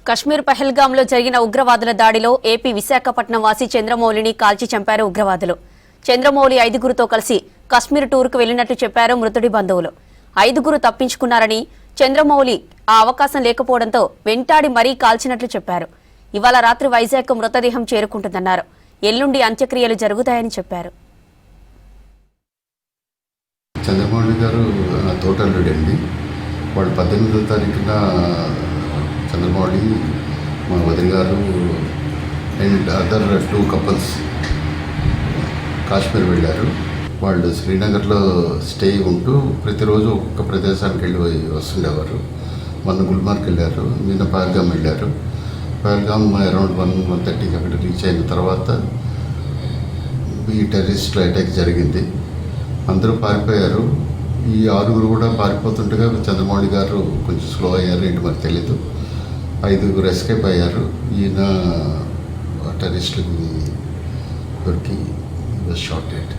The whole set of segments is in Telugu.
కశ్మీర్ పహల్గాంలో జరిగిన ఉగ్రవాదుల దాడిలో ఏపీ విశాఖపట్నం వాసి చంద్రమౌళిని కాల్చి చంపారు ఉగ్రవాదులు. చంద్రమౌళి 5గురితో కలిసి కశ్మీర్ టూర్కు వెళ్లినట్టు చెప్పారు మృతుడి బంధువులు. 5గురు తప్పించుకున్నారని, చంద్రమౌళి ఆ అవకాశం లేకపోవడంతో వెంటాడి మరీ కాల్చినట్లు చెప్పారు. ఇవాళ రాత్రి వైజాగ్ మృతదేహం చేరుకుంటుందన్నారు. ఎల్లుండి అంత్యక్రియలు జరుగుతాయని చెప్పారు. చంద్రమౌళి గారు తోటల్లుడు అండి. వాళ్ళు 18వ తారీఖున చంద్రమౌళి, మా వదిలి గారు అండ్ అదర్ 2 కపుల్స్ కాశ్మీర్ వెళ్ళారు. వాళ్ళు శ్రీనగర్లో స్టే ఉంటూ ప్రతిరోజు ఒక్కొక్క ప్రదేశానికి వెళ్ళి వస్తుండేవారు. మొన్న గుల్మార్గ్ వెళ్ళారు, నిన్న పహల్గాం వెళ్ళారు. పహల్గాం అరౌండ్ 1:30కి అక్కడ రీచ్ అయిన తర్వాత ఈ టెర్రరిస్టుల అటాక్ జరిగింది. అందరూ పారిపోయారు. ఈ 6గురు కూడా పారిపోతుండగా చంద్రమౌళి గారు కొంచెం స్లో అయ్యారు, ఏంటి మరి తెలీదు. 5గురు ఎస్కేప్ అయ్యారు. ఈయన టెర్రరిస్టులకి దొరికి షార్ట్ డెడ్.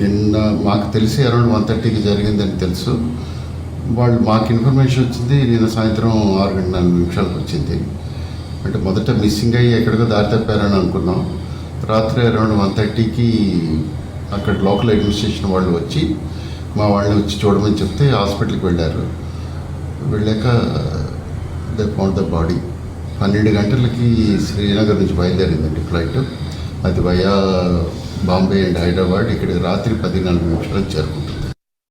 నిన్న మాకు తెలిసి అరౌండ్ 1:30కి జరిగిందని తెలుసు. వాళ్ళు మాకు ఇన్ఫర్మేషన్ వచ్చింది నిన్న సాయంత్రం 6:04 వచ్చింది. అంటే మొదట మిస్సింగ్ అయ్యి ఎక్కడికో దారి తప్పారని అనుకున్నాం. రాత్రి అరౌండ్ 1:30కి అక్కడ లోకల్ అడ్మినిస్ట్రేషన్ వాళ్ళు వచ్చి మా వాళ్ళని వచ్చి చూడమని చెప్తే హాస్పిటల్కి వెళ్ళారు. వెళ్ళాక దే ఫౌండ్ ద బాడీ. 12 గంటలకి శ్రీనగర్ నుంచి బయలుదేరిందండి ఫ్లైట్. అది వయా బాంబే అండ్ హైదరాబాద్. ఇక్కడికి రాత్రి 14 నిమిషాలకు చేరుకుంది.